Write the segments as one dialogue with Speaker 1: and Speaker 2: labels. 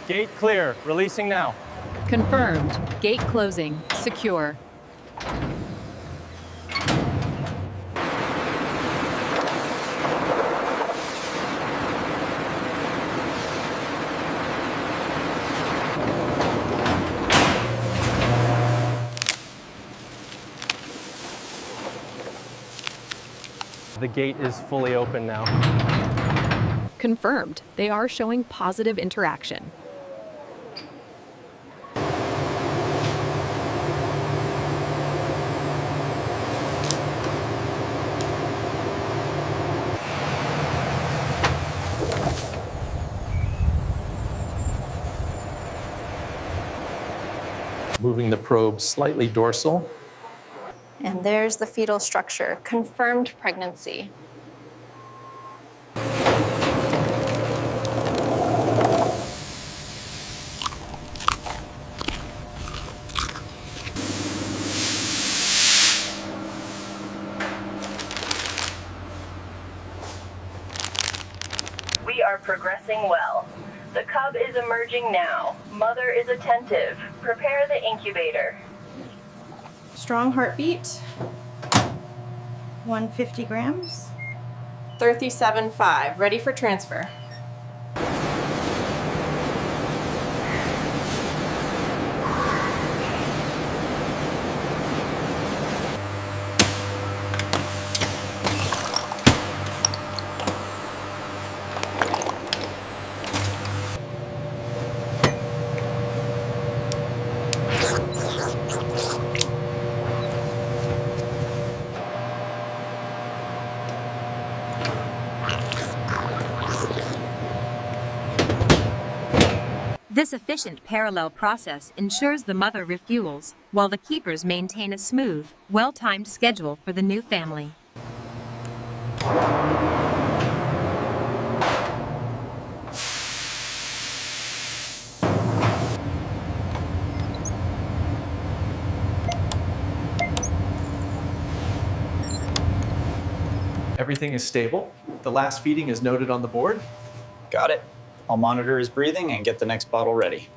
Speaker 1: Gate clear. Releasing now.
Speaker 2: Confirmed. Gate closing. Secure.
Speaker 1: The gate is fully open now.
Speaker 2: Confirmed. They are showing positive interaction.
Speaker 3: Moving the probe slightly dorsal.
Speaker 4: And there's the fetal structure, confirmed pregnancy.
Speaker 5: We are progressing well. The cub is emerging now. Mother is attentive. Prepare the incubator.
Speaker 6: Strong heartbeat. 150 grams.
Speaker 7: 37.5. Ready for transfer.
Speaker 8: This efficient parallel process ensures the mother refuels, while the keepers maintain a smooth, well-timed schedule for the new family.
Speaker 9: Everything is stable. The last feeding is noted on the board.
Speaker 10: Got it. I'll monitor his breathing and get the next bottle ready.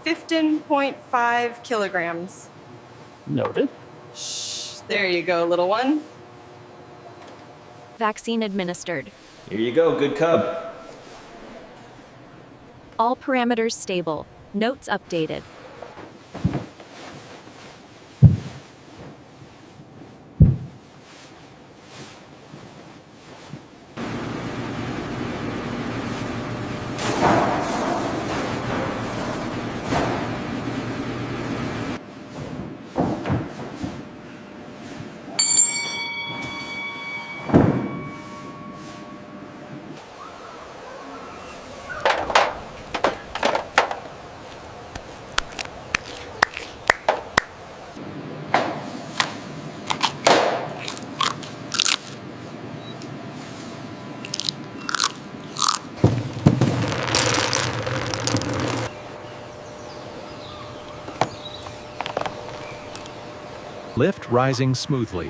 Speaker 6: $15.5 kilograms.
Speaker 10: Noted.
Speaker 6: There you go, little one.
Speaker 2: Vaccine administered.
Speaker 10: Here you go, good cub.
Speaker 2: All parameters stable. Notes updated.
Speaker 11: Lift rising smoothly.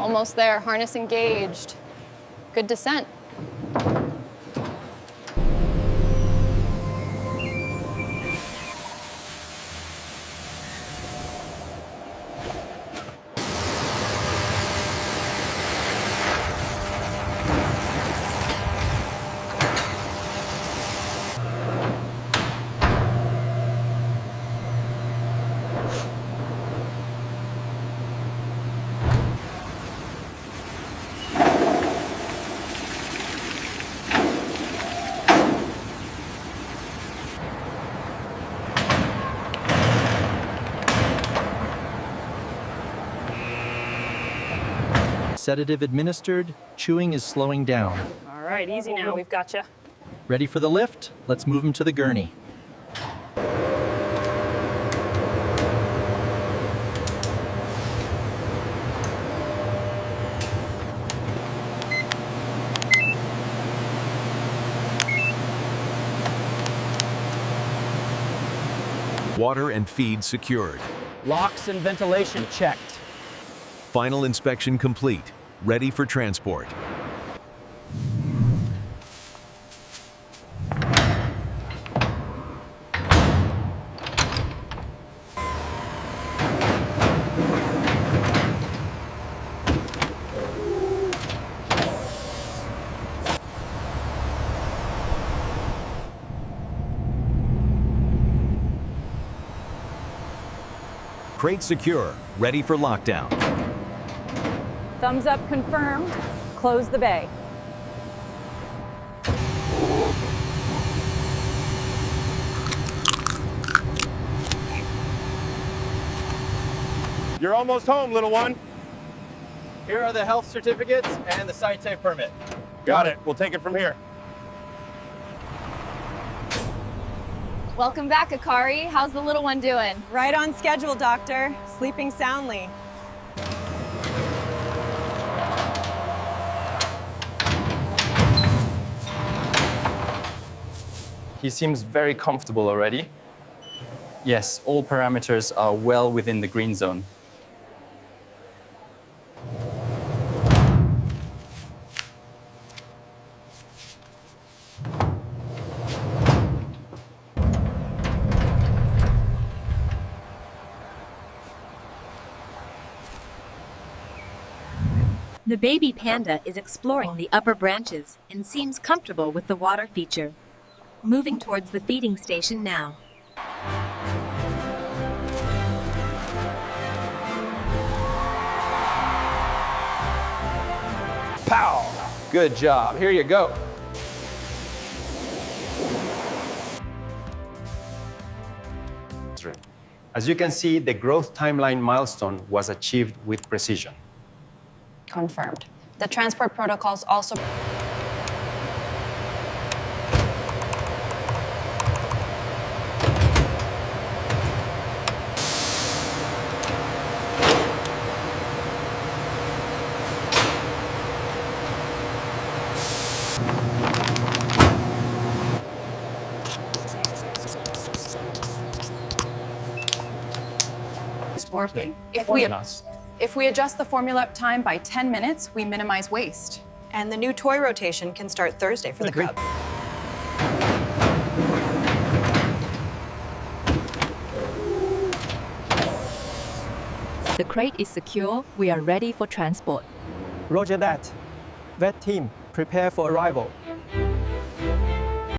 Speaker 4: Almost there, harness engaged. Good descent.
Speaker 11: Sedative administered. Chewing is slowing down.
Speaker 7: All right, easy now. We've got you.
Speaker 11: Ready for the lift? Let's move him to the gurney.
Speaker 12: Water and feed secured.
Speaker 13: Locks and ventilation checked.
Speaker 12: Final inspection complete. Ready for transport. Crate secure, ready for lockdown.
Speaker 7: Thumbs up confirmed. Close the bay.
Speaker 1: You're almost home, little one.
Speaker 9: Here are the health certificates and the site safe permit.
Speaker 1: Got it. We'll take it from here.
Speaker 4: Welcome back, Akari. How's the little one doing?
Speaker 6: Right on schedule, doctor. Sleeping soundly.
Speaker 10: He seems very comfortable already. Yes, all parameters are well within the green zone.
Speaker 8: The baby panda is exploring the upper branches and seems comfortable with the water feature. Moving towards the feeding station now.
Speaker 9: Pow! Good job. Here you go.
Speaker 14: As you can see, the growth timeline milestone was achieved with precision.
Speaker 4: Confirmed. The transport protocols also...
Speaker 6: Working. If we adjust the formula time by 10 minutes, we minimize waste. And the new toy rotation can start Thursday for the cub.
Speaker 2: The crate is secure. We are ready for transport.
Speaker 13: Roger that. Vet team, prepare for arrival.